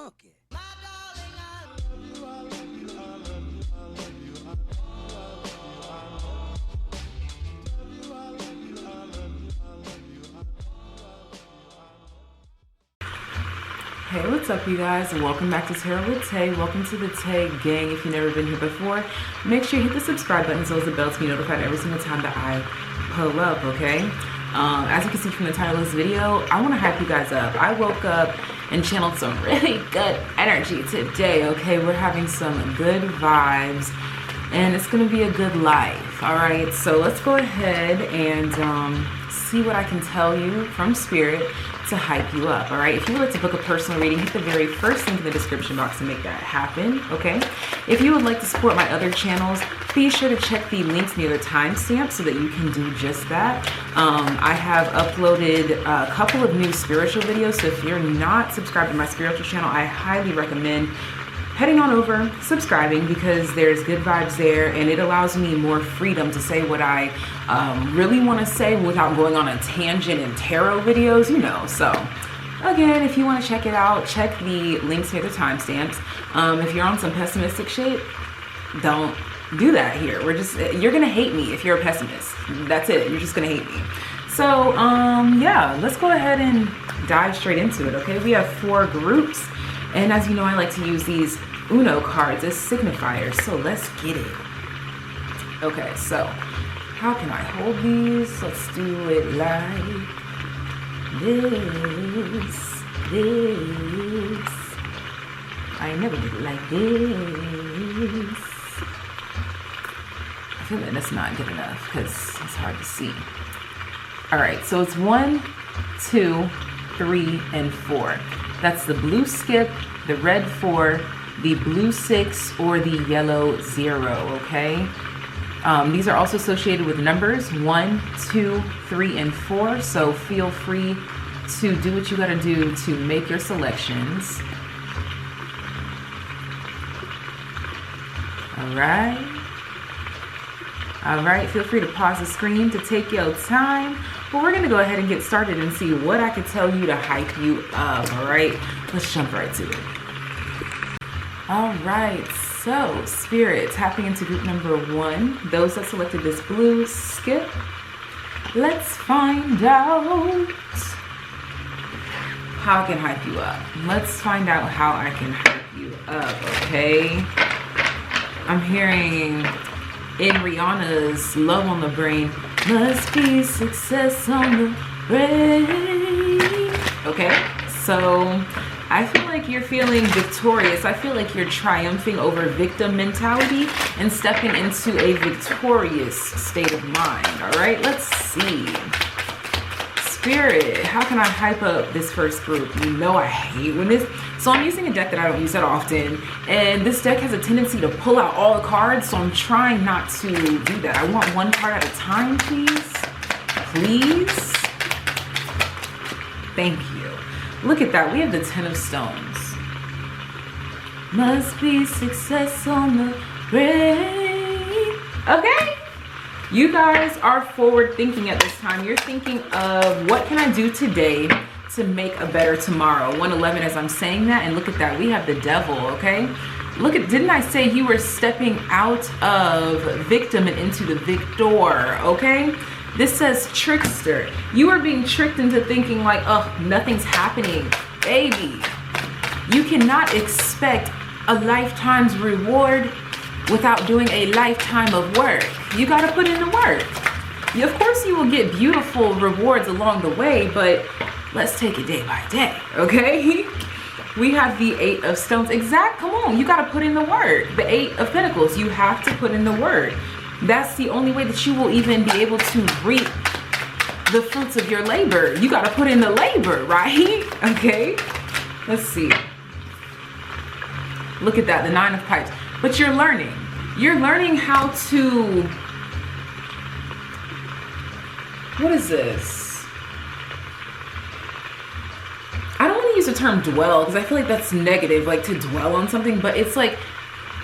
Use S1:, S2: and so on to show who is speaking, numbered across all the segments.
S1: funky.
S2: Hey, what's up, you guys? Welcome back to Tarot with Tay. Welcome to the Tay gang. If you've never been here before, make sure you hit the subscribe button so as the bell to be notified every single time that I pull up, okay? As you can see from the title of this video, I want to hype you guys up. I woke up and channeled some really good energy today, okay? We're having some good vibes, and it's going to be a good life, all right? So let's go ahead and see what I can tell you from Spirit to hype you up, all right? If you would like to book a personal reading, hit the very first link in the description box to make that happen, okay? If you would like to support my other channels, be sure to check the links near the timestamp so that you can do just that. I have uploaded a couple of new spiritual videos, so if you're not subscribed to my spiritual channel, I highly recommend heading on over, subscribing, because there's good vibes there, and it allows me more freedom to say what I really want to say without going on a tangent in tarot videos, you know. So again, if you want to check it out, check the links near the timestamps. If you're on some pessimistic shit, don't do that here. You're gonna hate me if you're a pessimist. That's it. You're just gonna hate me. So yeah, let's go ahead and dive straight into it, okay? We have 4 groups, and as you know, I like to use these Uno cards as signifiers, so let's get it. Okay, so how can I hold these? Let's do it like this. I never did it like this. I feel like that's not good enough because it's hard to see. All right, so it's 1, 2, 3, and 4. That's the blue skip, the red 4, the blue 6, or the yellow 0, okay? These are also associated with numbers 1, 2, 3, and 4, so feel free to do what you gotta do to make your selections. All right, feel free to pause the screen to take your time, but we're gonna go ahead and get started and see what I could tell you to hype you up, all right? Let's jump right to it. All right, so Spirit, tapping into group number 1, those that selected this blue skip. Let's find out how I can hype you up. Let's find out how I can hype you up, okay? I'm hearing in Rihanna's Love on the Brain, must be success on the brain. Okay, so I feel like you're feeling victorious. I feel like you're triumphing over victim mentality and stepping into a victorious state of mind, all right? Let's see. Spirit, how can I hype up this first group? You know I hate when this... So I'm using a deck that I don't use that often, and this deck has a tendency to pull out all the cards, so I'm trying not to do that. I want one card at a time, please. Please. Thank you. Look at that. We have the 10 of Stones. Must be success on the brain. Okay? You guys are forward thinking at this time. You're thinking of what can I do today to make a better tomorrow. 111 as I'm saying that, and look at that. We have the Devil, okay? Look at, didn't I say you were stepping out of victim and into the victor, okay? This says trickster. You are being tricked into thinking like, oh, nothing's happening. Baby, you cannot expect a lifetime's reward without doing a lifetime of work. You gotta put in the work. Of course you will get beautiful rewards along the way, but let's take it day by day, okay? We have the 8 of Stones. Come on, you gotta put in the work. The 8 of Pentacles, you have to put in the work. That's the only way that you will even be able to reap the fruits of your labor. You gotta put in the labor, right? Okay, let's see. Look at that, the 9 of Pipes. But you're learning. You're learning how to, what is this? I don't want to use the term dwell because I feel like that's negative, like to dwell on something, but it's like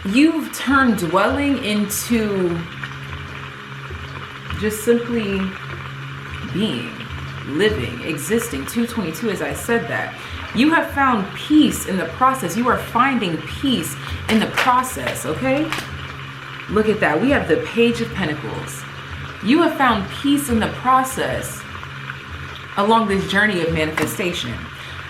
S2: you've turned dwelling into just simply being, living, existing. 222 as I said that. You have found peace in the process. You are finding peace in the process, okay? Look at that. We have the Page of Pentacles. You have found peace in the process along this journey of manifestation.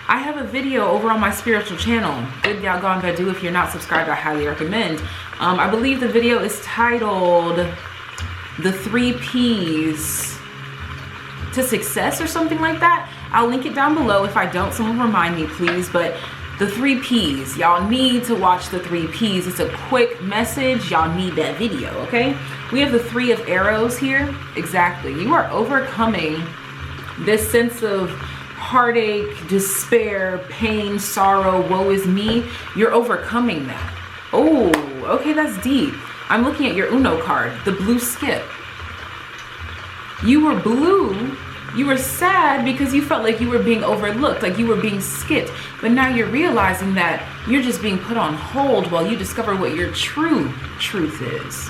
S2: I have a video over on my spiritual channel, Good Gal Gone Badu. If you're not subscribed, I highly recommend. I believe the video is titled The 3 Ps to Success or something like that. I'll link it down below. If I don't, someone remind me, please. But the 3 Ps, y'all need to watch the 3 Ps. It's a quick message. Y'all need that video, okay? We have the 3 of Arrows here. Exactly. You are overcoming this sense of heartache, despair, pain, sorrow, woe is me. You're overcoming that. Oh, okay, that's deep. I'm looking at your Uno card, the blue skip. You were blue. You were sad because you felt like you were being overlooked, like you were being skipped. But now you're realizing that you're just being put on hold while you discover what your true truth is.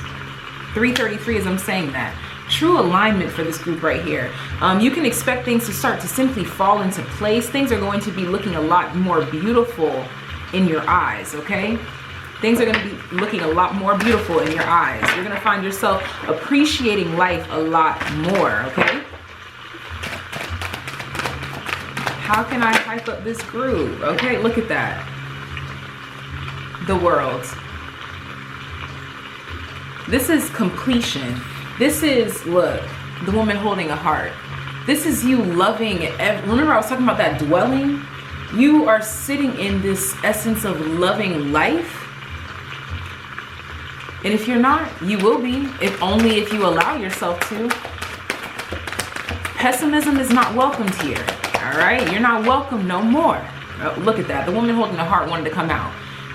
S2: 333 as I'm saying that. True alignment for this group right here. You can expect things to start to simply fall into place. Things are going to be looking a lot more beautiful in your eyes, okay? Things are going to be looking a lot more beautiful in your eyes. You're going to find yourself appreciating life a lot more, okay? How can I hype up this group? Okay, look at that. The World. This is completion. This is, look, the woman holding a heart. This is you loving, remember I was talking about that dwelling? You are sitting in this essence of loving life. And if you're not, you will be, if only if you allow yourself to. Pessimism is not welcomed here, all right? You're not welcome no more. Oh, look at that, the woman holding the heart wanted to come out.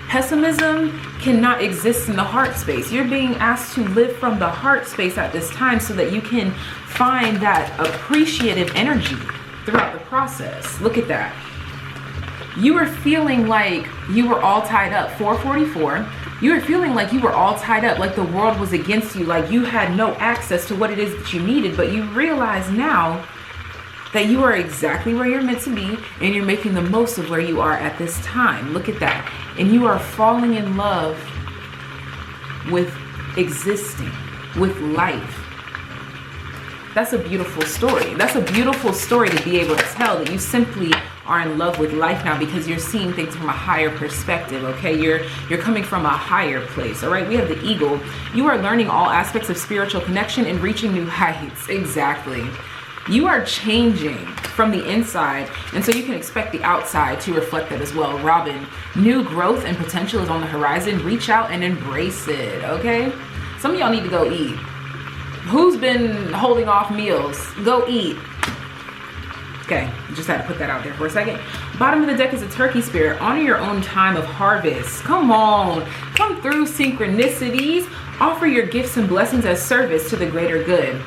S2: Pessimism cannot exist in the heart space. You're being asked to live from the heart space at this time so that you can find that appreciative energy throughout the process. Look at that. You were feeling like you were all tied up. 444. You were feeling like you were all tied up, like the world was against you, like you had no access to what it is that you needed, but you realize now that you are exactly where you're meant to be and you're making the most of where you are at this time. Look at that. And you are falling in love with existing, with life. That's a beautiful story. That's a beautiful story to be able to tell, that you simply are in love with life now because you're seeing things from a higher perspective, okay? You're coming from a higher place, all right? We have the Eagle. You are learning all aspects of spiritual connection and reaching new heights. Exactly. You are changing from the inside, and so you can expect the outside to reflect that as well. Robin, new growth and potential is on the horizon. Reach out and embrace it, okay? Some of y'all need to go eat. Who's been holding off meals? Go eat. Okay, just had to put that out there for a second. Bottom of the deck is a Turkey Spirit. Honor your own time of harvest. Come on, come through synchronicities. Offer your gifts and blessings as service to the greater good.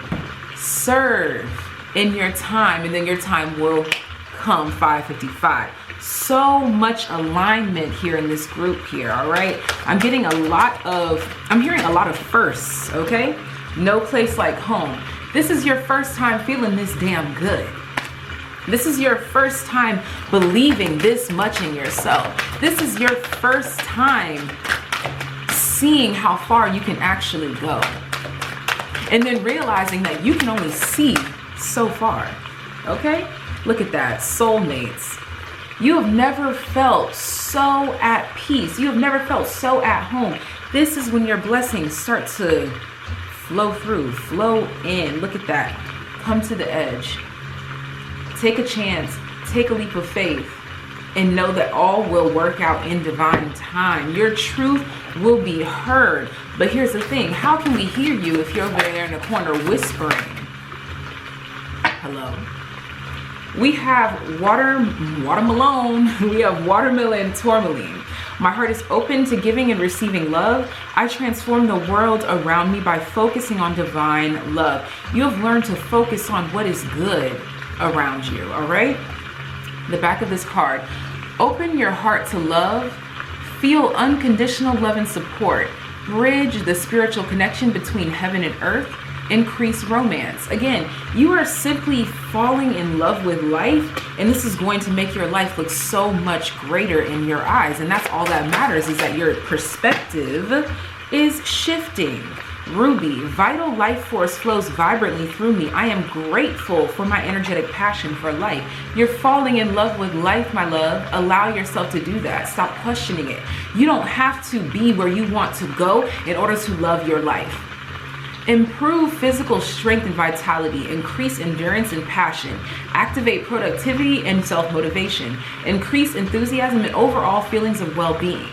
S2: Serve in your time, and then your time will come. 555. So much alignment here in this group here, all right? I'm hearing a lot of firsts, okay? No place like home. This is your first time feeling this damn good. This is your first time believing this much in yourself. This is your first time seeing how far you can actually go. And then realizing that you can only see so far, okay? Look at that, soulmates. You have never felt so at peace. You have never felt so at home. This is when your blessings start to flow through, flow in. Look at that. Come to the edge. Take a chance, take a leap of faith, and know that all will work out in divine time. Your truth will be heard. But here's the thing, how can we hear you if you're over there in the corner whispering? Hello. We have watermelon. We have watermelon tourmaline. My heart is open to giving and receiving love. I transform the world around me by focusing on divine love. You have learned to focus on what is good around you, all right? The back of this card. Open your heart to love. Feel unconditional love and support. Bridge the spiritual connection between heaven and earth. increase romance. Again, you are simply falling in love with life, and this is going to make your life look so much greater in your eyes. And that's all that matters, is that your perspective is shifting. Ruby, vital life force flows vibrantly through me. I am grateful for my energetic passion for life. You're falling in love with life, my love. Allow yourself to do that. Stop questioning it. You don't have to be where you want to go in order to love your life. Improve physical strength and vitality. Increase endurance and passion. Activate productivity and self-motivation. Increase enthusiasm and overall feelings of well-being.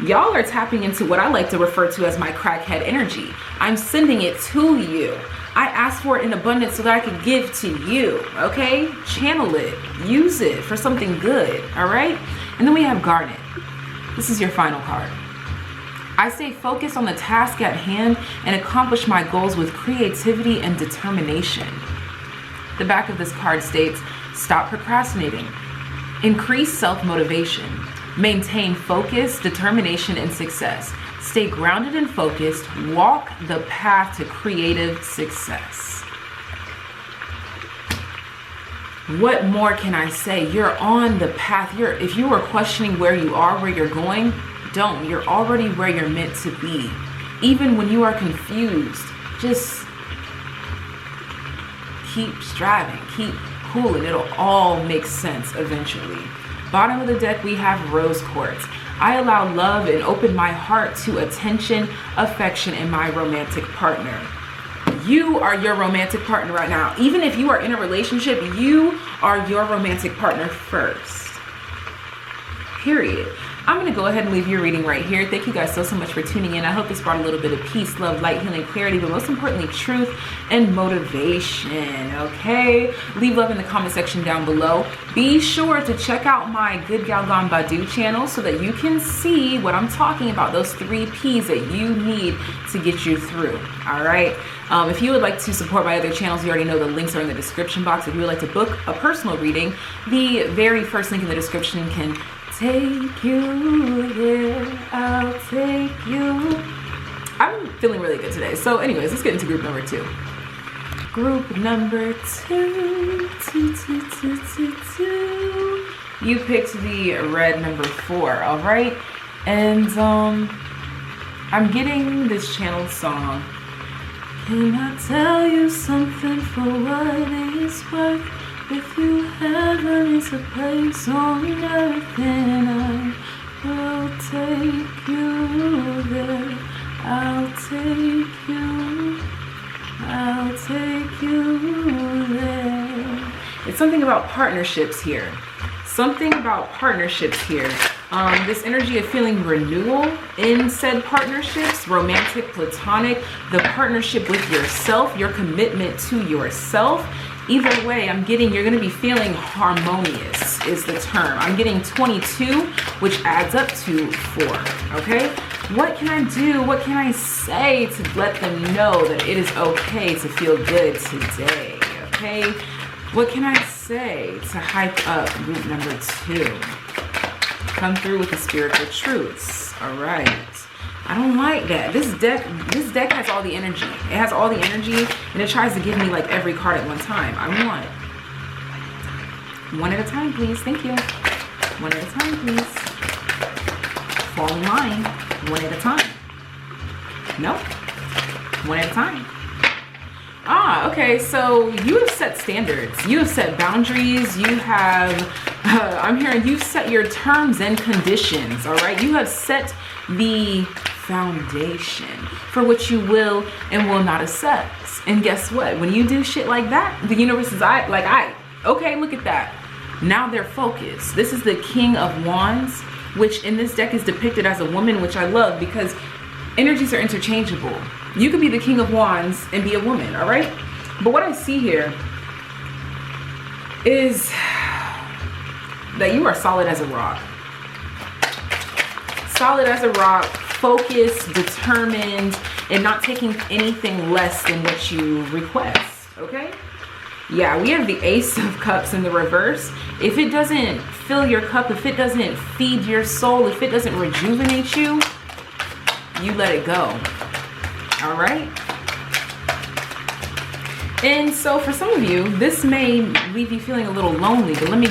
S2: Y'all are tapping into what I like to refer to as my crackhead energy. I'm sending it to you. I asked for it in abundance so that I could give to you, okay? Channel it, use it for something good, all right? And then we have Garnet. This is your final card. I stay focused on the task at hand and accomplish my goals with creativity and determination. The back of this card states, stop procrastinating. Increase self-motivation. Maintain focus, determination, and success. Stay grounded and focused. Walk the path to creative success. What more can I say? You're on the path. If you are questioning where you are, where you're going, don't. You're already where you're meant to be. Even when you are confused, just keep striving, keep cool, and it'll all make sense eventually. Bottom of the deck, we have Rose Quartz. I allow love and open my heart to attention, affection, and my romantic partner. You are your romantic partner right now. Even if you are in a relationship, you are your romantic partner first. Period. I'm going to go ahead and leave your reading right here. Thank you guys so much for tuning in. I hope this brought a little bit of peace, love, light, healing, clarity, but most importantly, truth and motivation, okay? Leave love in the comment section down below. Be sure to check out my Good Gal Gone Badu channel so that you can see what I'm talking about, those 3 P's that you need to get you through, all right? If you would like to support my other channels, you already know the links are in the description box. If you would like to book a personal reading, the very first link in the description can take you there, I'll take you. I'm feeling really good today. So anyways, let's get into group number 2. Group number 2. You picked the red number 4, all right? And I'm getting this channeled song. Can I tell you something for what it's worth? If you heaven is a place on earth, then I will take you there. I'll take you there. It's something about partnerships here. Something about partnerships here. This energy of feeling renewal in said partnerships, romantic, platonic, the partnership with yourself, your commitment to yourself. Either way, I'm getting, you're going to be feeling harmonious is the term. I'm getting 22, which adds up to 4, okay? What can I do? What can I say to let them know that it is okay to feel good today, okay? What can I say to hype up group number 2? Come through with the spiritual truths, all right? I don't like that. This deck has all the energy. It has all the energy, and it tries to give me like every card at one time. I want one at a time, please. Thank you. One at a time, please. Fall in line. One at a time. Nope. One at a time. Ah, okay. So you have set standards. You have set boundaries. You have, I'm hearing you've set your terms and conditions, all right? You have set the foundation for what you will and will not accept. And guess what? When you do shit like that, the universe is okay, look at that. Now they're focused. This is the King of Wands, which in this deck is depicted as a woman, which I love because energies are interchangeable. You could be the King of Wands and be a woman, all right? But what I see here is that you are solid as a rock. Solid as a rock, focused, determined, and not taking anything less than what you request, okay? Yeah, we have the Ace of Cups in the reverse. If it doesn't fill your cup, if it doesn't feed your soul, if it doesn't rejuvenate you, you let it go, all right? And so for some of you, this may leave you feeling a little lonely, but let me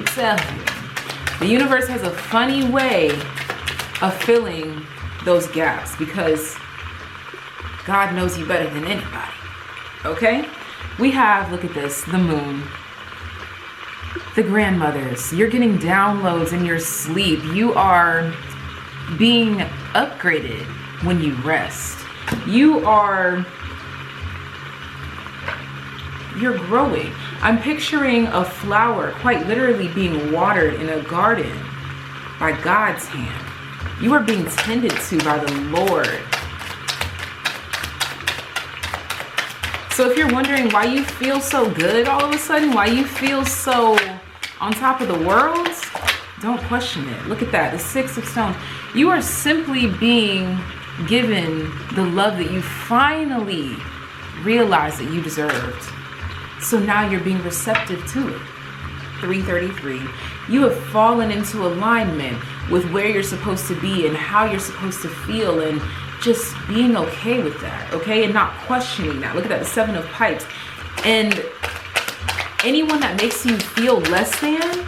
S2: tell you, the universe has a funny way of filling those gaps because God knows you better than anybody, okay? We have, look at this, the moon, the grandmothers. You're getting downloads in your sleep. You are being upgraded when you rest. You're growing. I'm picturing a flower quite literally being watered in a garden by God's hand. You are being tended to by the Lord. So if you're wondering why you feel so good all of a sudden, why you feel so on top of the world, don't question it. Look at that, the 6 of Stones. You are simply being given the love that you finally realized that you deserved. So now you're being receptive to it. 333. You have fallen into alignment with where you're supposed to be and how you're supposed to feel, and just being okay with that, okay? And not questioning that. Look at that, the 7 of Pipes. And anyone that makes you feel less than,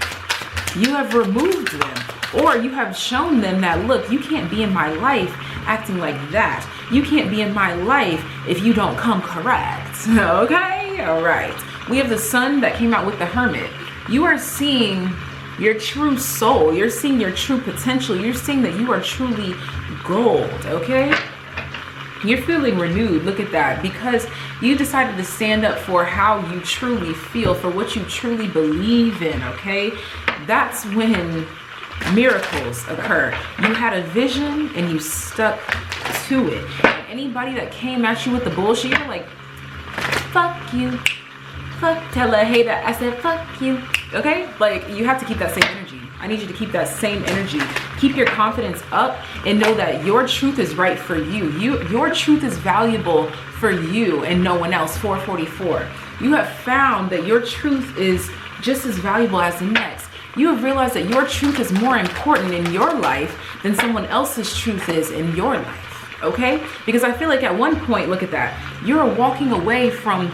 S2: you have removed them. Or you have shown them that, look, you can't be in my life acting like that. You can't be in my life if you don't come correct, okay? All right. We have the Sun that came out with the Hermit. You are seeing your true soul. You're seeing your true potential. You're seeing that you are truly gold, okay? You're feeling renewed. Look at that, because you decided to stand up for how you truly feel, for what you truly believe in, okay? That's when miracles occur. You had a vision and you stuck to it. And anybody that came at you with the bullshit, you're like, fuck you. Tell a hater I said fuck you. Okay? Like, you have to keep that same energy. I need you to keep that same energy. Keep your confidence up and know that your truth is right for you. Your truth is valuable for you and no one else. 444. You have found that your truth is just as valuable as the next. You have realized that your truth is more important in your life than someone else's truth is in your life. Okay? Because I feel like at one point, look at that, you're walking away from,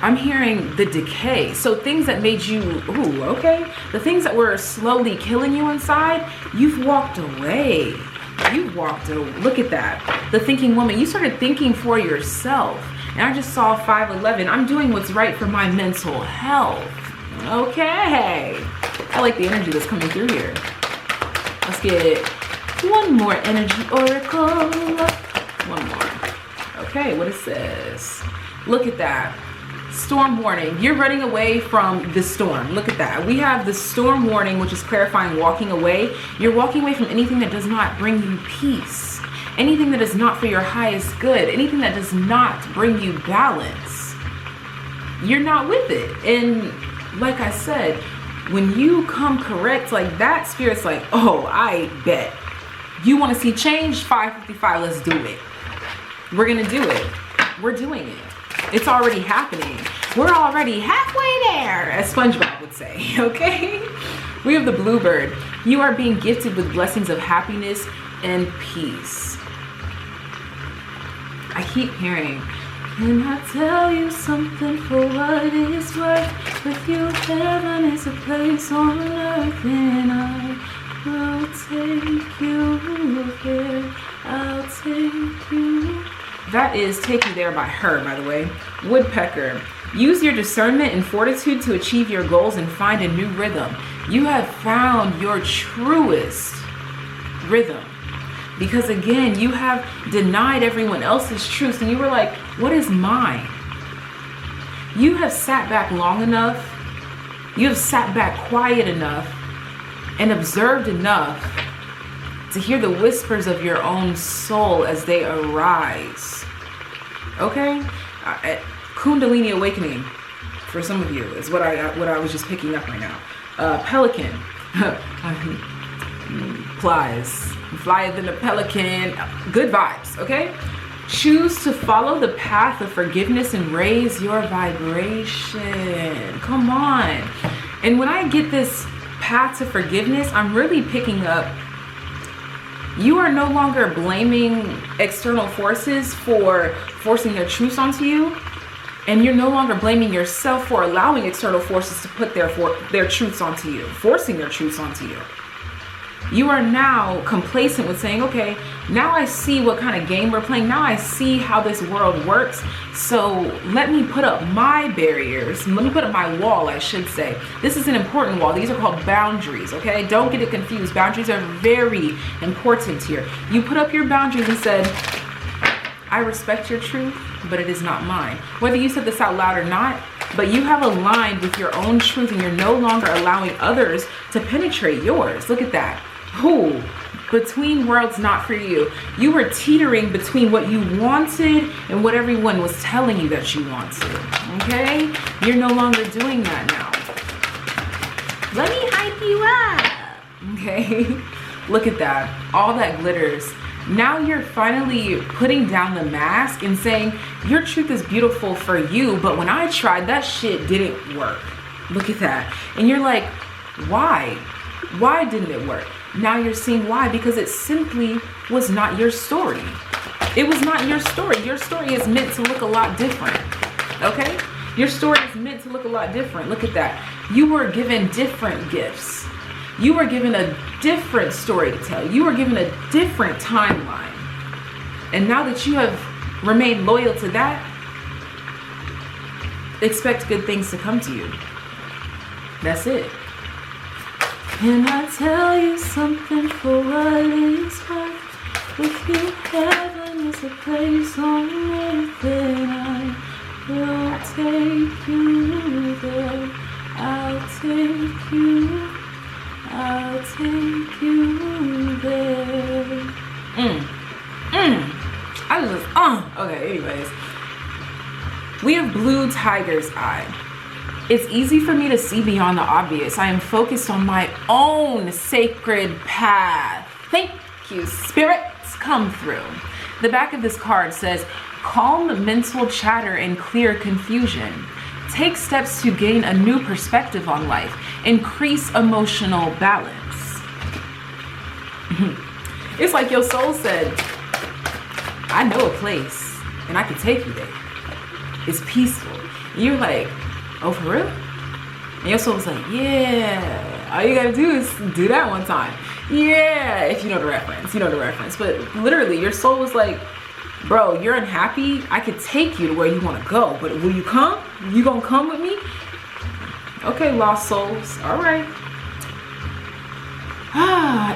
S2: I'm hearing the decay. So things that made you, ooh, okay. The things that were slowly killing you inside, you've walked away. You've walked away. Look at that. The thinking woman, you started thinking for yourself. And I just saw 511. I'm doing what's right for my mental health. Okay. I like the energy that's coming through here. Let's get one more energy oracle. One more. Okay, what it says. Look at that. Storm warning. You're running away from the storm. Look at that. We have the storm warning, which is clarifying walking away. You're walking away from anything that does not bring you peace. Anything that is not for your highest good. Anything that does not bring you balance. You're not with it. And like I said, when you come correct like that, Spirit's like, oh, I bet. You want to see change? 555, let's do it. We're going to do it. We're doing it. It's already happening. We're already halfway there, as SpongeBob would say, okay? We have the Bluebird. You are being gifted with blessings of happiness and peace. I keep hearing, can I tell you something for what it's worth? With you, heaven is a place on earth, and I will take you there. I'll take you. That is Take You There by her, by the way. Woodpecker. Use your discernment and fortitude to achieve your goals and find a new rhythm. You have found your truest rhythm. Because again, you have denied everyone else's truth and you were like, what is mine? You have sat back long enough. You have sat back quiet enough and observed enough to hear the whispers of your own soul as they arise. Okay? Kundalini awakening for some of you is what I was just picking up right now. Pelican. Flies. Flyer than a pelican. Good vibes, okay? Choose to follow the path of forgiveness and raise your vibration. Come on. And when I get this path to forgiveness, I'm really picking up, you are no longer blaming external forces for forcing their truths onto you. And you're no longer blaming yourself for allowing external forces to put their truths onto you, forcing their truths onto you. You are now complacent with saying, okay, now I see what kind of game we're playing. Now I see how this world works. So let me put up my barriers. Let me put up my wall, I should say. This is an important wall. These are called boundaries, okay? Don't get it confused. Boundaries are very important here. You put up your boundaries and said, I respect your truth, but it is not mine. Whether you said this out loud or not, but you have aligned with your own truth and you're no longer allowing others to penetrate yours. Look at that. Who? Between worlds not for you. You were teetering between what you wanted and what everyone was telling you that you wanted. Okay? You're no longer doing that now. Let me hype you up. Okay? Look at that. All that glitters. Now you're finally putting down the mask and saying, your truth is beautiful for you, but when I tried, that shit didn't work. Look at that. And you're like, why? Why didn't it work? Now you're seeing why, because it simply was not your story. It was not your story. Your story is meant to look a lot different, okay? Your story is meant to look a lot different. Look at that. You were given different gifts. You were given a different story to tell. You were given a different timeline. And now that you have remained loyal to that, expect good things to come to you. That's it. Can I tell you something for what it's worth? With you, heaven is a place on earth, and I will take you there. I'll take you there. Okay, anyways. We have blue tiger's eye. It's easy for me to see beyond the obvious. I am focused on my own sacred path. Thank you, spirits, come through. The back of this card says, calm mental chatter and clear confusion. Take steps to gain a new perspective on life. Increase emotional balance. It's like your soul said, I know a place and I can take you there. It's peaceful. And you're like, oh, for real? And your soul's like, yeah, all you gotta do is do that one time. Yeah, if you know the reference, you know the reference. But literally, your soul was like, bro, you're unhappy. I could take you to where you wanna go, but will you come? You gonna come with me? Okay, lost souls, all right.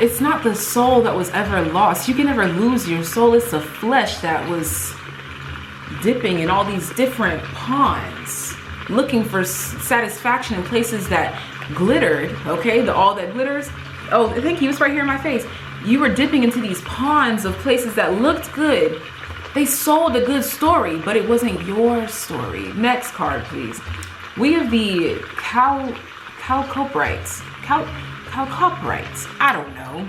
S2: It's not the soul that was ever lost. You can never lose your soul. It's the flesh that was dipping in all these different ponds, looking for satisfaction in places that glittered, okay? All that glitters. Oh, thank you, it's right here in my face. You were dipping into these ponds of places that looked good. They sold a good story, but it wasn't your story. Next card, please. We have the Calcoprites. I don't know.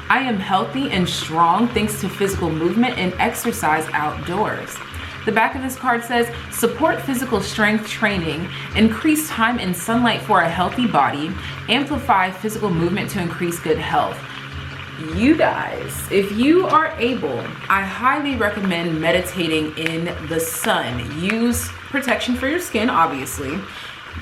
S2: I am healthy and strong thanks to physical movement and exercise outdoors. The back of this card says, support physical strength training, increase time in sunlight for a healthy body, amplify physical movement to increase good health. You guys, if you are able, I highly recommend meditating in the sun. Use protection for your skin, obviously,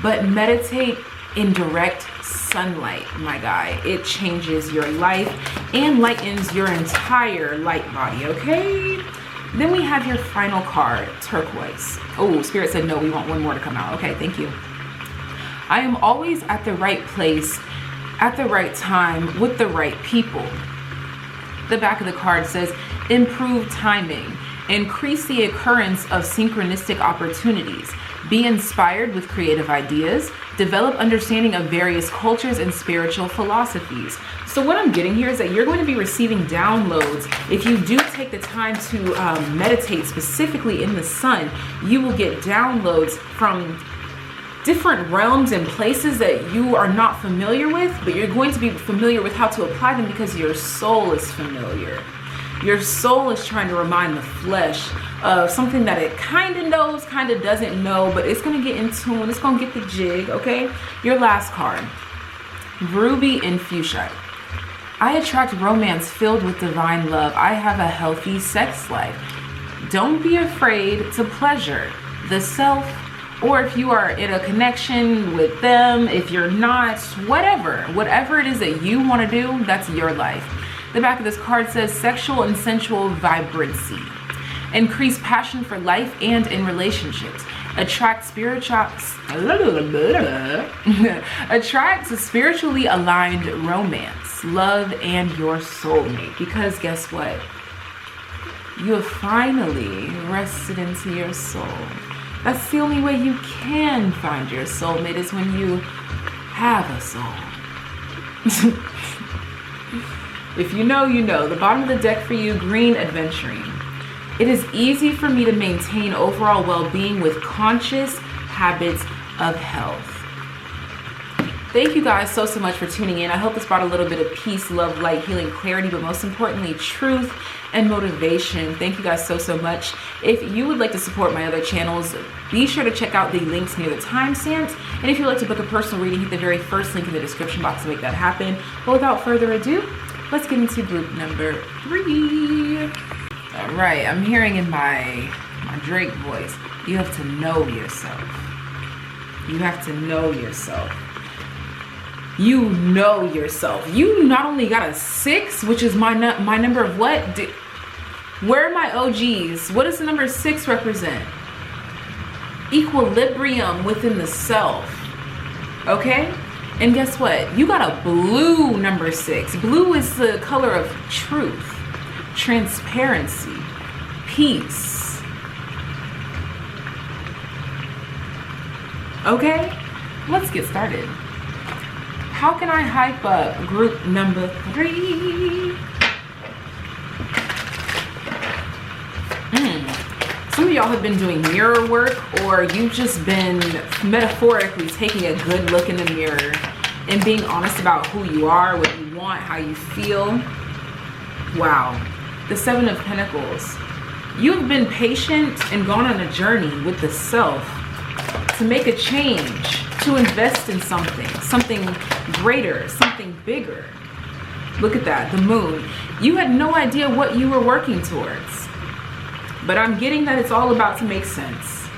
S2: but meditate in direct sunlight, my guy. It changes your life and lightens your entire light body, okay? Then we have your final card, turquoise. Oh, Spirit said no, we want one more to come out. Okay, thank you. I am always at the right place, at the right time, with the right people. The back of the card says, improve timing, increase the occurrence of synchronistic opportunities, be inspired with creative ideas, develop understanding of various cultures and spiritual philosophies. So what I'm getting here is that you're going to be receiving downloads. If you do take the time to meditate specifically in the sun, you will get downloads from different realms and places that you are not familiar with, but you're going to be familiar with how to apply them because your soul is familiar. Your soul is trying to remind the flesh of something that it kind of knows, kind of doesn't know, but it's going to get in tune. It's going to get the jig, okay? Your last card, ruby and fuchsia. I attract romance filled with divine love. I have a healthy sex life. Don't be afraid to pleasure. the self, or if you are in a connection with them, if you're not, whatever it is that you want to do, that's your life. The back of this card says sexual and sensual vibrancy. Increase passion for life and in relationships. Attract spiritually aligned romance, love, and your soulmate. Because guess what? You have finally rested into your soul. That's the only way you can find your soulmate, is when you have a soul. If you know, you know. The bottom of the deck for you, green, adventuring. It is easy for me to maintain overall well-being with conscious habits of health. Thank you guys so much for tuning in. I hope this brought a little bit of peace, love, light, healing, clarity, but most importantly, truth and motivation. Thank you guys so much. If you would like to support my other channels, be sure to check out the links near the timestamps. And if you'd like to book a personal reading, hit the very first link in the description box to make that happen. But without further ado, let's get into group number 3. All right, I'm hearing in my Drake voice, you have to know yourself. You have to know yourself. You know yourself. You not only got a 6, which is my number of what? Where are my OGs? What does the number 6 represent? Equilibrium within the self. Okay? And guess what? You got a blue number 6. Blue is the color of truth, transparency, peace. Okay? Let's get started. How can I hype up group number 3? Some of y'all have been doing mirror work, or you've just been metaphorically taking a good look in the mirror and being honest about who you are, what you want, how you feel. Wow. The 7 of Pentacles. You've been patient and gone on a journey with the self to make a change, to invest in something greater, something bigger. Look at that, the moon. You had no idea what you were working towards, but I'm getting that it's all about to make sense.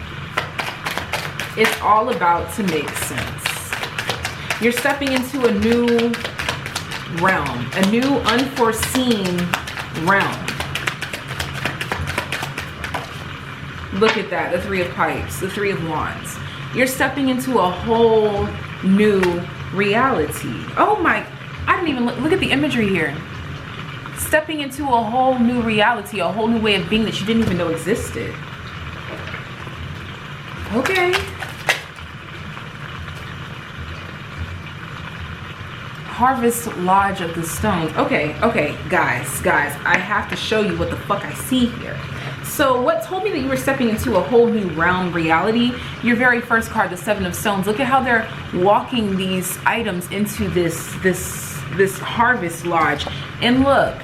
S2: It's all about to make sense. You're stepping into a new realm, a new unforeseen realm. Look at that, the 3 of Pipes, the 3 of Wands. You're stepping into a whole new reality. Oh my, I didn't even look at the imagery here. Stepping into a whole new reality, a whole new way of being that you didn't even know existed. Okay. Harvest Lodge of the Stones. Okay, guys, I have to show you what the fuck I see here. So what told me that you were stepping into a whole new realm reality? Your very first card, the 7 of Stones. Look at how they're walking these items into this harvest lodge. And look,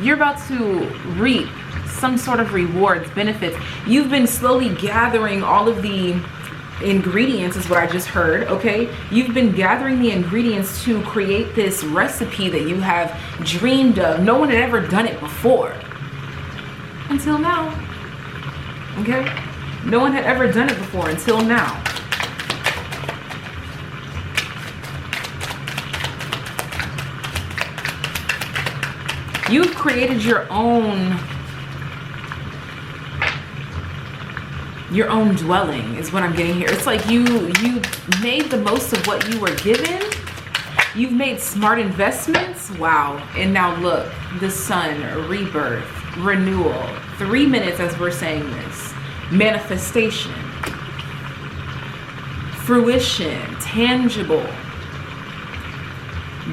S2: you're about to reap some sort of rewards, benefits. You've been slowly gathering all of the ingredients, is what I just heard, okay? You've been gathering the ingredients to create this recipe that you have dreamed of. No one had ever done it before. Until now. Okay? No one had ever done it before until now. You've created your own dwelling, is what I'm getting here. It's like you made the most of what you were given. You've made smart investments. Wow. And now look, the sun, rebirth, renewal. 3 minutes as we're saying this. Manifestation. Fruition. Tangible.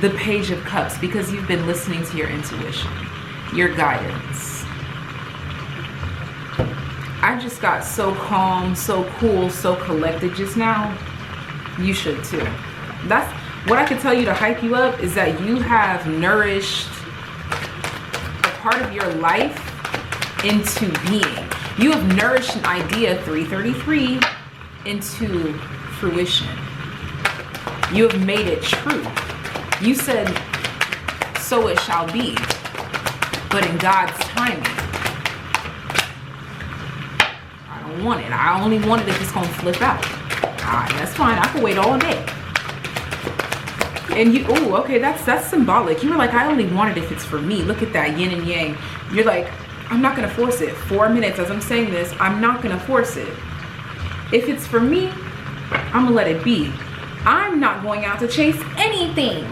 S2: The Page of Cups, because you've been listening to your intuition, your guidance. I just got so calm, so cool, so collected just now. You should too. That's what I can tell you to hype you up, is that you have nourished a part of your life into being. You have nourished an idea, 333, into fruition. You have made it true. You said, so it shall be, but in God's timing. I don't want it. I only want it if it's gonna flip out. Alright, that's fine. I can wait all day. And you, oh, okay, that's symbolic. You were like, I only want it if it's for me. Look at that, yin and yang. You're like, I'm not gonna force it. 4 minutes as I'm saying this, I'm not gonna force it. If it's for me, I'm gonna let it be. I'm not going out to chase anything.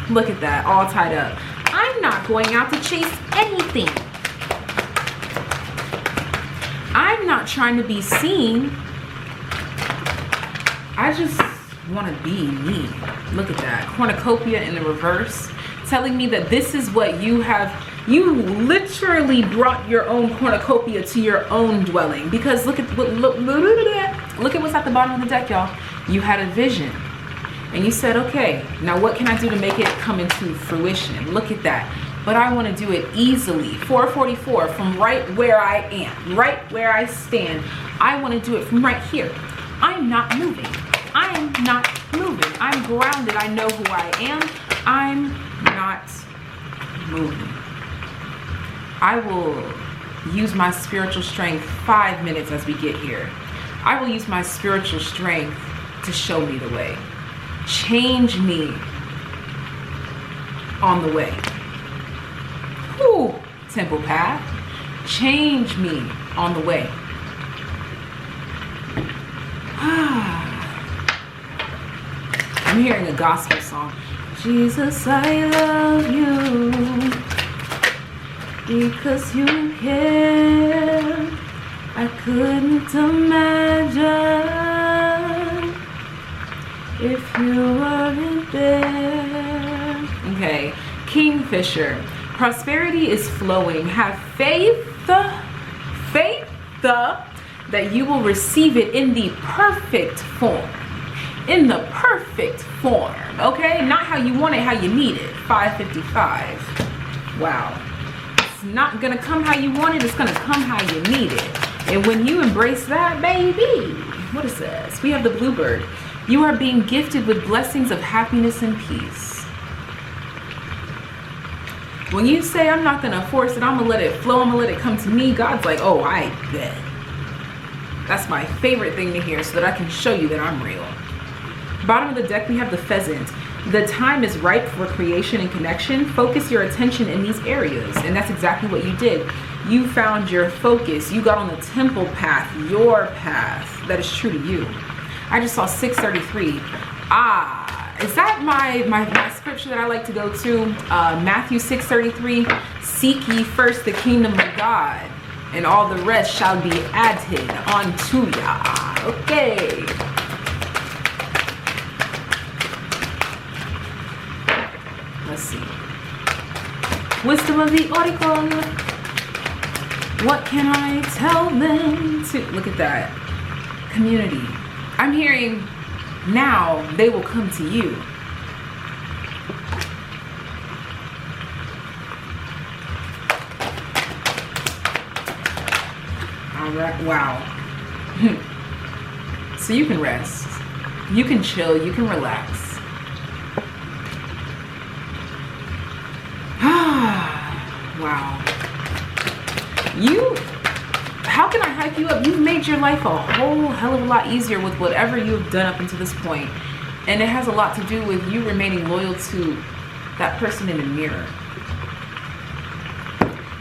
S2: Look at that, all tied up. I'm not going out to chase anything. I'm not trying to be seen. I just want to be me. Look at that, cornucopia in the reverse, telling me that this is what you have. You literally brought your own cornucopia to your own dwelling, because look at what's at the bottom of the deck, y'all. You had a vision and you said, okay, now what can I do to make it come into fruition? Look at that. But I want to do it easily. 444, from right where I am, right where I stand. I want to do it from right here. I'm not moving. I'm not moving. I'm grounded. I know who I am. I'm not moving. I will use my spiritual strength 5 minutes as we get here. I will use my spiritual strength to show me the way. Change me on the way. Whew, temple path. Change me on the way. I'm hearing a gospel song. Jesus, I love you because you care. I couldn't imagine if you weren't there. Okay, Kingfisher. Prosperity is flowing. Have faith that you will receive it in the perfect form. In the perfect form, okay? Not how you want it, how you need it. 555. Wow. It's not gonna come how you want it, it's gonna come how you need it. And when you embrace that, baby, what is this? We have the bluebird. You are being gifted with blessings of happiness and peace. When you say, I'm not gonna force it, I'm gonna let it flow, I'm gonna let it come to me, God's like, oh, I bet. That's my favorite thing to hear, so that I can show you that I'm real. Bottom of the deck, we have the pheasant. The time is ripe for creation and connection. Focus your attention in these areas. And that's exactly what you did. You found your focus. You got on the temple path, your path. That is true to you. I just saw 633. Is that my scripture that I like to go to? Matthew 6:33. Seek ye first the kingdom of God, and all the rest shall be added unto ya. Okay. Let's see. Wisdom of the oracle. What can I tell them to? Look at that. Community. I'm hearing now they will come to you. All right. Wow. So you can rest. You can chill. You can relax. Wow. How can I hype you up? You've made your life a whole hell of a lot easier with whatever you've done up until this point. And it has a lot to do with you remaining loyal to that person in the mirror.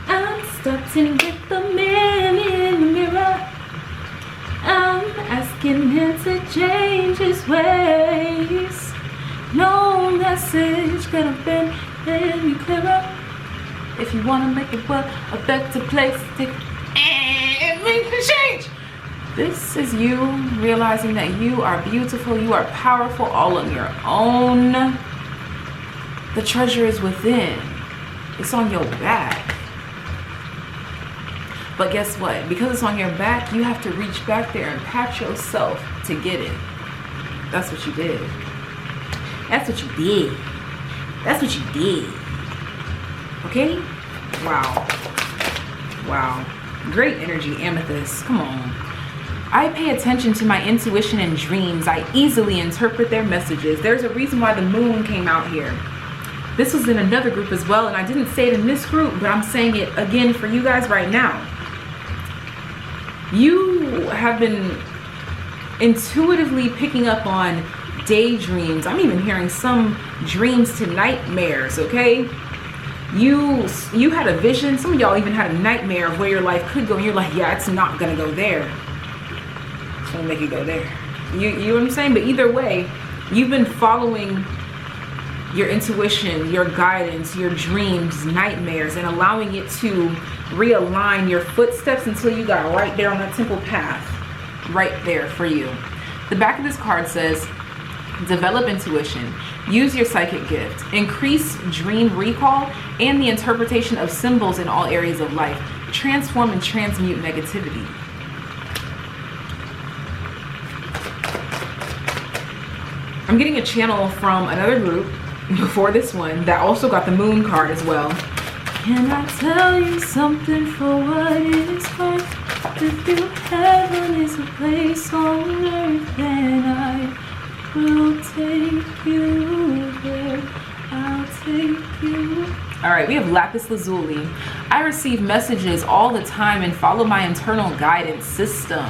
S2: I'm starting with the man in the mirror. I'm asking him to change his ways. No message could have been any clearer. If you want to make the world a better place, and make the change. This is you realizing that you are beautiful, you are powerful all on your own. The treasure is within. It's on your back. But guess what? Because it's on your back, you have to reach back there and pat yourself to get it. That's what you did. That's what you did. That's what you did. Okay? Wow. Wow. Great energy, Amethyst. Come on. I pay attention to my intuition and dreams. I easily interpret their messages. There's a reason why the moon came out here. This was in another group as well, and I didn't say it in this group, but I'm saying it again for you guys right now. You have been intuitively picking up on daydreams. I'm even hearing some dreams to nightmares, okay? You had a vision. Some of y'all even had a nightmare of where your life could go, and you're like, yeah, it's not gonna go there. It's gonna make it go there. You know what I'm saying? But either way, you've been following your intuition, your guidance, your dreams, nightmares, and allowing it to realign your footsteps until you got right there on that temple path, right there for you. The back of this card says, develop intuition, use your psychic gift, increase dream recall, and the interpretation of symbols in all areas of life, transform and transmute negativity. I'm getting a channel from another group before this one that also got the moon card as well. Can I tell you something for what it is worth? If you heaven is a place on earth, then I will take you there. I'll take you. All right, we have lapis lazuli. I receive messages all the time and follow my internal guidance system.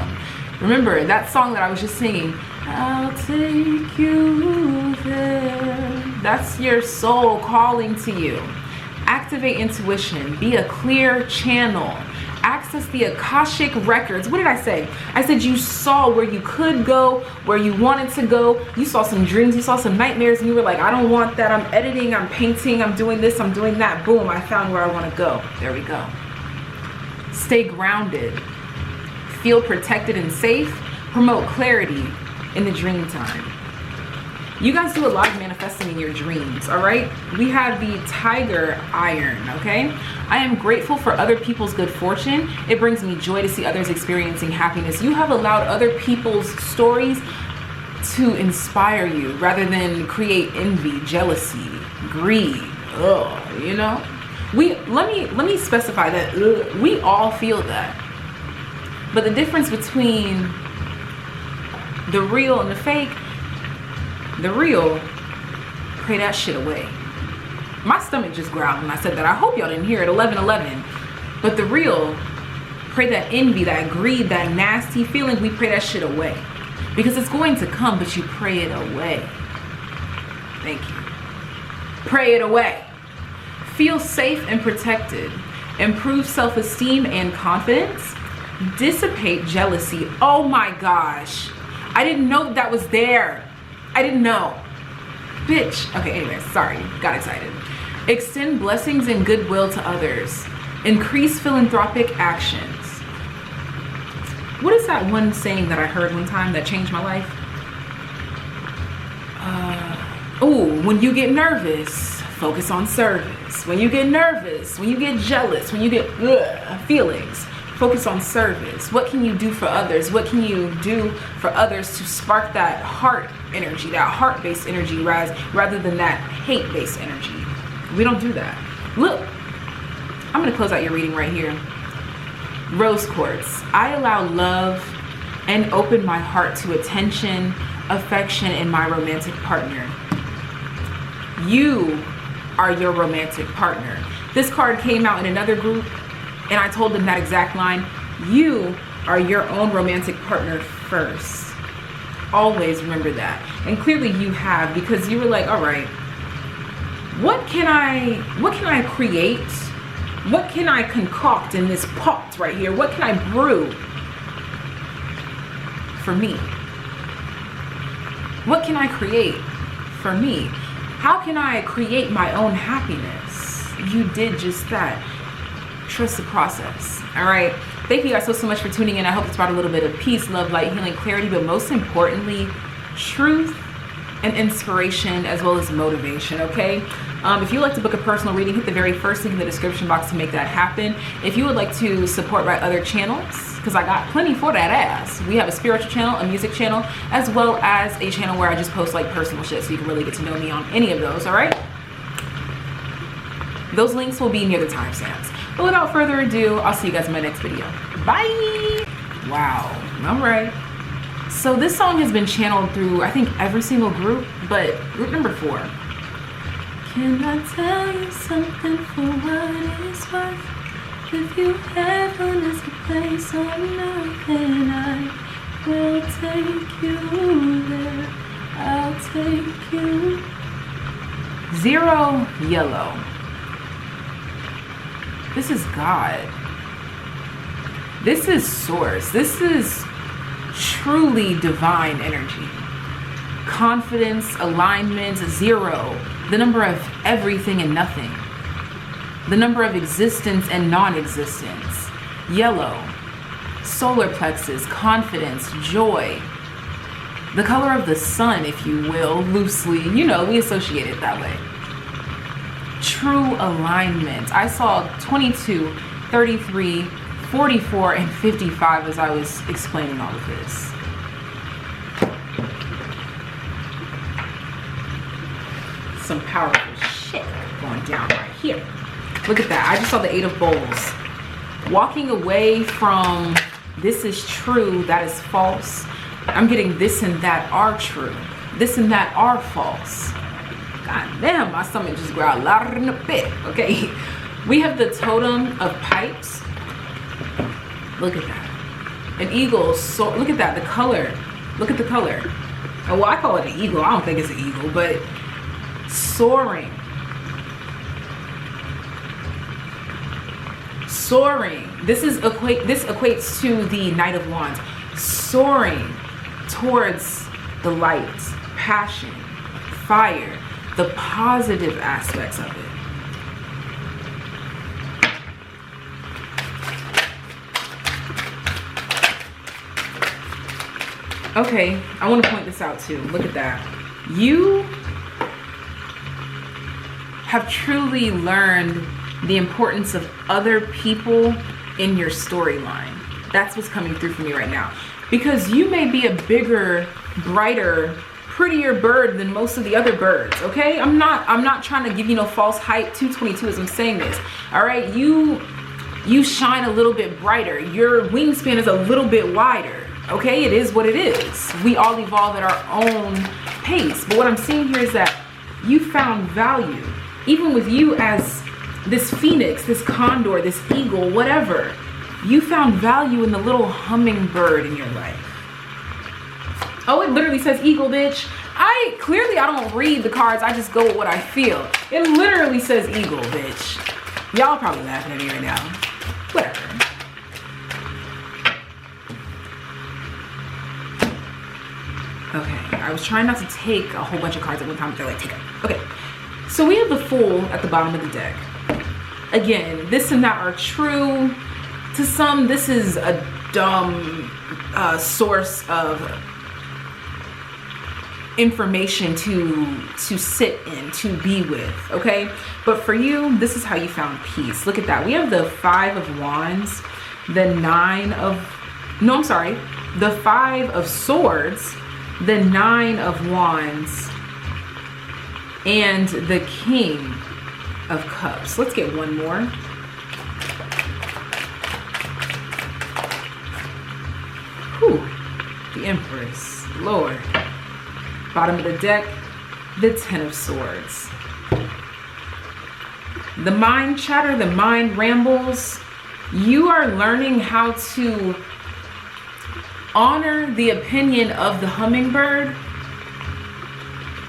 S2: Remember that song that I was just singing, I'll take you there. That's your soul calling to you. Activate intuition. Be a clear channel. Access the Akashic records. What did I say? I said you saw where you could go, where you wanted to go. You saw some dreams, you saw some nightmares, and you were like, I don't want that. I'm editing, I'm painting, I'm doing this, I'm doing that. Boom, I found where I want to go. There we go. Stay grounded. Feel protected and safe. Promote clarity in the dream time. You guys do a lot of manifesting in your dreams, all right? We have the tiger iron, okay? I am grateful for other people's good fortune. It brings me joy to see others experiencing happiness. You have allowed other people's stories to inspire you rather than create envy, jealousy, greed, you know? Let me specify that we all feel that. But the difference between the real and the fake, the real, pray that shit away. My stomach just growled when I said that. I hope y'all didn't hear it, 11:11. But the real, pray that envy, that greed, that nasty feeling, we pray that shit away. Because it's going to come, but you pray it away. Thank you. Pray it away. Feel safe and protected. Improve self-esteem and confidence. Dissipate jealousy. Oh my gosh. I didn't know that was there. I didn't know. Bitch. Okay, anyways, sorry. Got excited. Extend blessings and goodwill to others. Increase philanthropic actions. What is that one saying that I heard one time that changed my life? When you get nervous, focus on service. When you get nervous, when you get jealous, when you get feelings, focus on service. What can you do for others? What can you do for others to spark that heart energy, that heart-based energy rather than that hate-based energy? We don't do that. Look, I'm going to close out your reading right here. Rose quartz. I allow love and open my heart to attention, affection, and my romantic partner. You are your romantic partner. This card came out in another group, and I told them that exact line. You are your own romantic partner first. Always remember that. And clearly you have, because you were like, all right, what can I create? What can I concoct in this pot right here? What can I brew for me? What can I create for me? How can I create my own happiness? You did just that. Trust the process. All right. Thank you guys so much for tuning in. I hope it's brought a little bit of peace, love, light, healing, clarity, but most importantly, truth and inspiration as well as motivation. Okay. If you'd like to book a personal reading, hit the very first link in the description box to make that happen. If you would like to support my other channels, because I got plenty for that ass. We have a spiritual channel, a music channel, as well as a channel where I just post like personal shit, so you can really get to know me on any of those. All right. Those links will be near the timestamps. But without further ado, I'll see you guys in my next video. Bye. Wow. All right. So this song has been channeled through, I think, every single group, but group number 4. Can I tell you something for what it is worth? If you heaven is the place on earth, then I will take you there. I'll take you. 0 yellow. This is God. This is source. This is truly divine energy. Confidence, alignment, 0. The number of everything and nothing. The number of existence and non-existence. Yellow. Solar plexus, confidence, joy. The color of the sun, if you will, loosely. You know, we associate it that way. True alignment. I saw 22, 33, 44, and 55 as I was explaining all of this. Some powerful shit going down right here. Look at that. I just saw the 8 of bowls. Walking away from this is true, that is false. I'm getting this and that are true. This and that are false. God damn, my stomach just growled louder than a bit. Okay. We have the totem of pipes. Look at that. An eagle. So look at that. The color. Look at the color. Oh, well, I call it an eagle. I don't think it's an eagle, but soaring. Soaring. This equates to the Knight of Wands. Soaring towards the light, passion, fire, the positive aspects of it. Okay, I want to point this out too. Look at that. You have truly learned the importance of other people in your storyline. That's what's coming through for me right now. Because you may be a bigger, brighter, prettier bird than most of the other birds, okay? I'm not trying to give you no false hype. 222 as I'm saying this. All right, you shine a little bit brighter. Your wingspan is a little bit wider. Okay, it is what it is. We all evolve at our own pace. But what I'm seeing here is that you found value. Even with you as this phoenix, this condor, this eagle, whatever, you found value in the little hummingbird in your life. Oh, it literally says eagle, bitch. I don't read the cards. I just go with what I feel. It literally says eagle, bitch. Y'all probably laughing at me right now. Whatever. Okay, I was trying not to take a whole bunch of cards at one time, but they're like, take it. Okay, so we have the Fool at the bottom of the deck. Again, this and that are true. To some, this is a dumb source of information to sit in, to be with, okay? But for you, this is how you found peace. Look at that. We have the 5 of Wands, the 5 of Swords, the 9 of Wands, and the King of Cups. Let's get one more. Whew. The Empress. Lord. Bottom of the deck, the 10 of Swords. The mind chatter, the mind rambles. You are learning how to honor the opinion of the hummingbird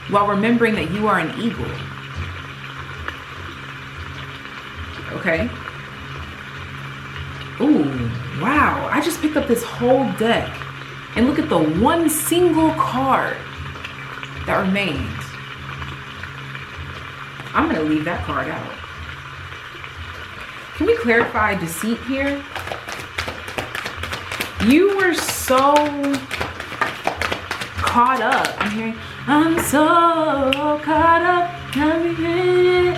S2: while remembering that you are an eagle. Okay. Ooh, wow. I just picked up this whole deck and look at the one single card that remains. I'm going to leave that card out. Can we clarify deceit here? You were so caught up. I'm hearing, I'm so caught up.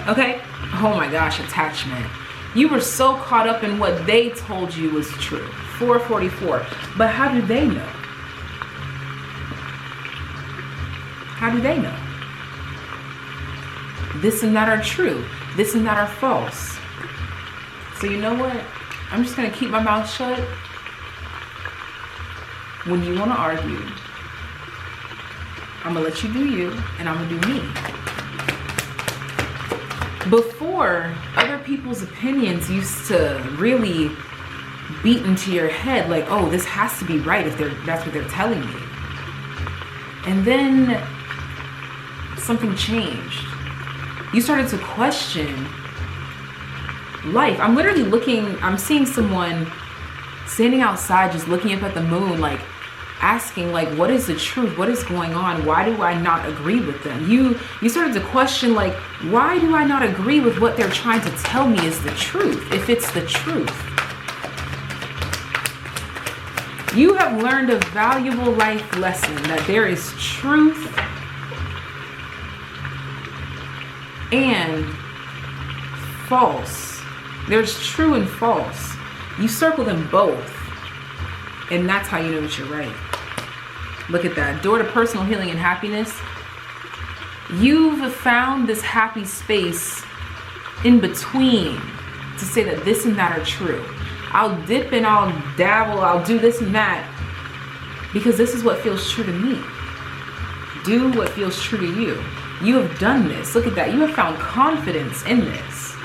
S2: Okay. Oh my gosh, attachment. You were so caught up in what they told you was true. 444. But how do they know? How do they know? This and that are true. This and that are false. So you know what? I'm just going to keep my mouth shut. When you want to argue, I'm going to let you do you, and I'm going to do me. Before, other people's opinions used to really beat into your head like, oh, this has to be right if that's what they're telling me. And then something changed. You started to question life. I'm seeing someone standing outside just looking up at the moon, like asking, like, what is the truth? What is going on? Why do I not agree with them? You started to question, like, why do I not agree with what they're trying to tell me is the truth, if it's the truth? You have learned a valuable life lesson that there is truth and false. There's true and false. You circle them both, and that's how you know that you're right. Look at that. Door to personal healing and happiness. You've found this happy space in between to say that this and that are true. I'll dip and I'll dabble, I'll do this and that because this is what feels true to me. Do what feels true to you. You have done this. Look at that. You have found confidence in this.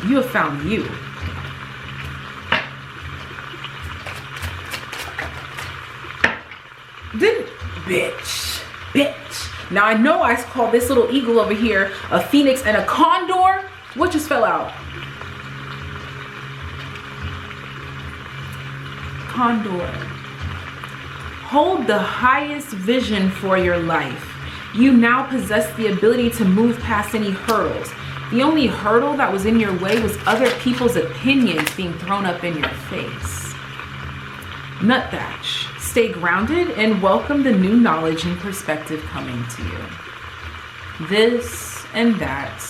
S2: You have found you. Then, bitch. Now I know I called this little eagle over here a phoenix and a condor. What just fell out? Condor. Hold the highest vision for your life. You now possess the ability to move past any hurdles. The only hurdle that was in your way was other people's opinions being thrown up in your face. Nuthatch. Stay grounded and welcome the new knowledge and perspective coming to you. This and that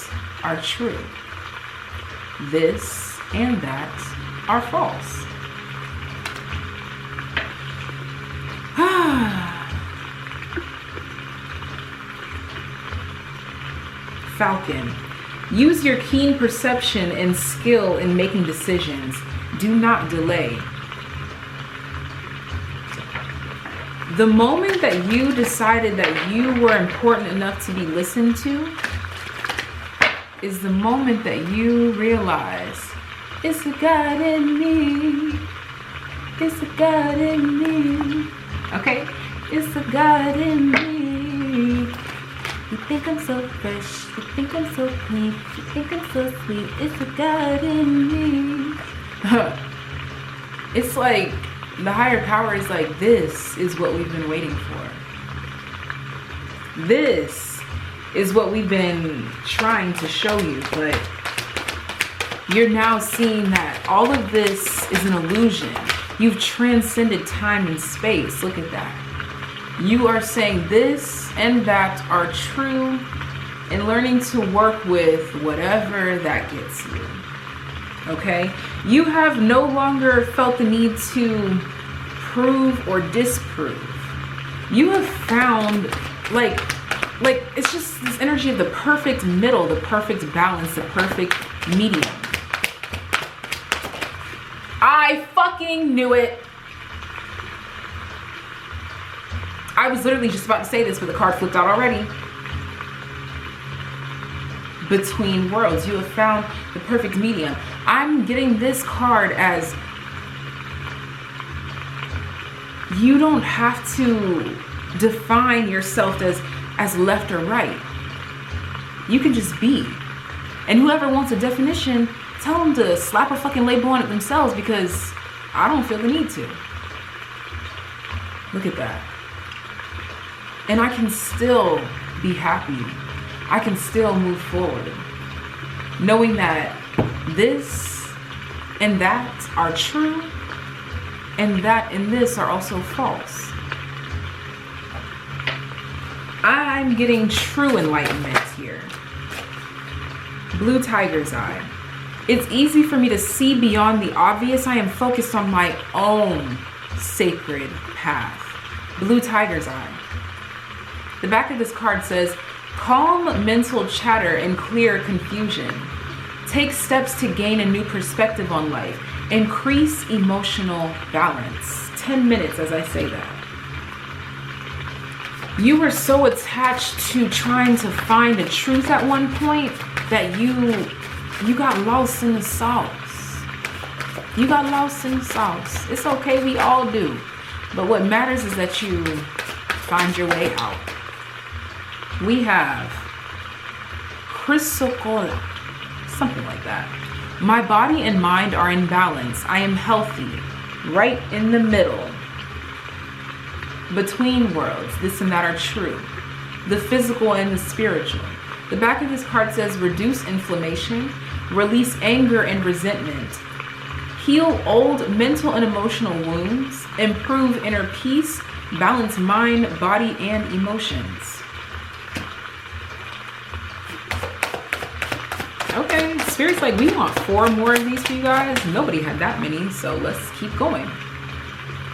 S2: are true. This and that are false. Falcon. Use your keen perception and skill in making decisions. Do not delay. The moment that you decided that you were important enough to be listened to is the moment that you realize it's a God in me. It's a God in me. Okay? It's a God in me. You think I'm so fresh. You think I'm so clean. You think I'm so sweet. It's a God in me. It's like the higher power is like, this is what we've been waiting for. This is what we've been trying to show you, but you're now seeing that all of this is an illusion. You've transcended time and space. Look at that. You are saying this and that are true and learning to work with whatever that gets you. Okay? You have no longer felt the need to prove or disprove. You have found like it's just this energy of the perfect middle, the perfect balance, the perfect medium. I fucking knew it. I was literally just about to say this, but the card flipped out already. Between worlds. You have found the perfect medium. I'm getting this card as you don't have to define yourself as left or right. You can just be. And whoever wants a definition, tell them to slap a fucking label on it themselves, because I don't feel the need to. Look at that. And I can still be happy. I can still move forward, knowing that this and that are true, and that and this are also false. I'm getting true enlightenment here. Blue tiger's eye. It's easy for me to see beyond the obvious. I am focused on my own sacred path. Blue tiger's eye. The back of this card says, calm mental chatter and clear confusion. Take steps to gain a new perspective on life. Increase emotional balance. 10 minutes as I say that. You were so attached to trying to find the truth at one point that you got lost in the sauce. You got lost in the sauce. It's okay, we all do. But what matters is that you find your way out. We have Chrysocolla, something like that. My body and mind are in balance. I am healthy, right in the middle. Between worlds, this and that are true. The physical and the spiritual. The back of this card says reduce inflammation, release anger and resentment, heal old mental and emotional wounds, improve inner peace, balance mind, body, and emotions. Okay, Spirit's like, we want 4 more of these for you guys. Nobody had that many, so let's keep going.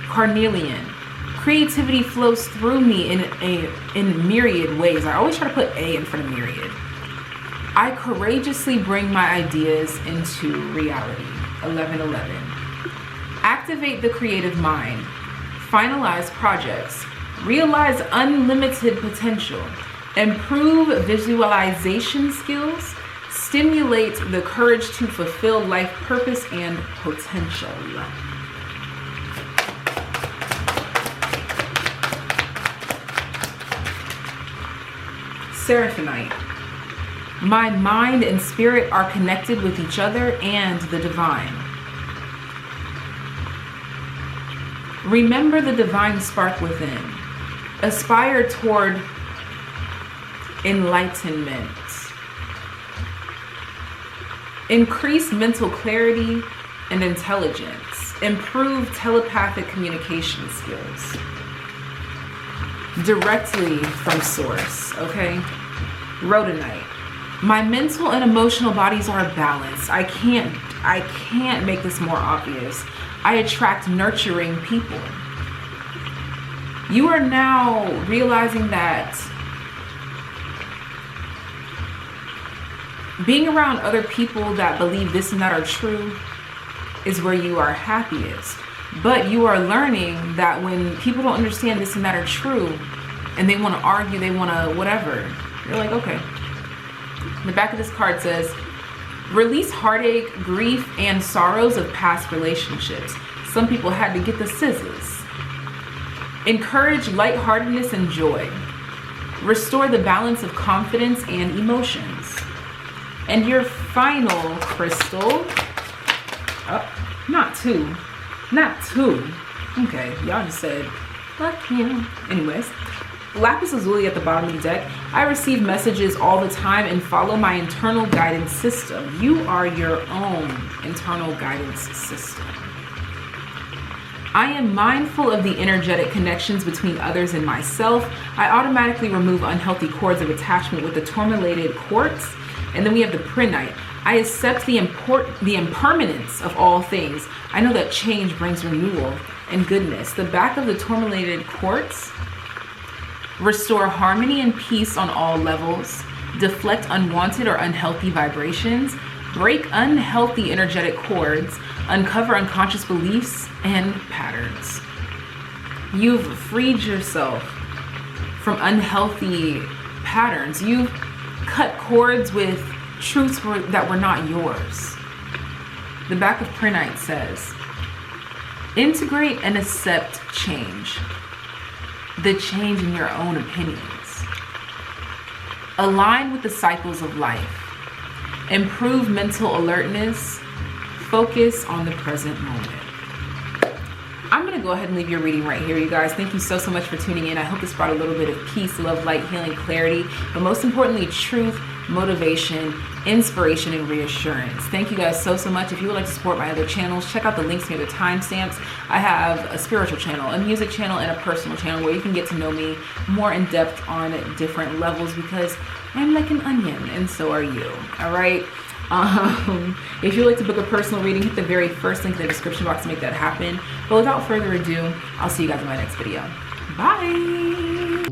S2: Carnelian. Creativity flows through me in myriad ways. I always try to put A in front of myriad. I courageously bring my ideas into reality. 1111. Activate the creative mind. Finalize projects. Realize unlimited potential. Improve visualization skills. Stimulate the courage to fulfill life purpose and potential. Seraphonite. My mind and spirit are connected with each other and the divine. Remember the divine spark within. Aspire toward enlightenment. Increase mental clarity and intelligence. Improve telepathic communication skills. Directly from source, okay? Rhodonite. My mental and emotional bodies are balanced. I can't make this more obvious. I attract nurturing people. You are now realizing that being around other people that believe this and that are true is where you are happiest. But you are learning that when people don't understand this and that are true, and they want to argue, they want to whatever, you're like, okay. The back of this card says, release heartache, grief, and sorrows of past relationships. Some people had to get the scissors. Encourage lightheartedness and joy. Restore the balance of confidence and emotions. And your final crystal, not two. Okay, y'all just said, fuck him. Anyways, lapis lazuli at the bottom of the deck. I receive messages all the time and follow my internal guidance system. You are your own internal guidance system. I am mindful of the energetic connections between others and myself. I automatically remove unhealthy cords of attachment with the tourmalated quartz. And then we have the prinite. I accept the impermanence of all things. I know that change brings renewal and goodness. The back of the tourmalated quartz. Restore harmony and peace on all levels. Deflect unwanted or unhealthy vibrations. Break unhealthy energetic cords. Uncover unconscious beliefs and patterns. You've freed yourself from unhealthy patterns. You've cut cords with truths that were not yours. The back of prinite says, integrate and accept change. The change in your own opinions. Align with the cycles of life. Improve mental alertness. Focus on the present moment. I'm going to go ahead and leave your reading right here, you guys. Thank you so much for tuning in. I hope this brought a little bit of peace, love, light, healing, clarity, but most importantly, truth, motivation, inspiration, and reassurance. Thank you guys so much. If you would like to support my other channels, check out the links near the timestamps. I have a spiritual channel, a music channel, and a personal channel where you can get to know me more in depth on different levels, because I'm like an onion and so are you. All right. If you'd like to book a personal reading, hit the very first link in the description box to make that happen. But without further ado, I'll see you guys in my next video. Bye.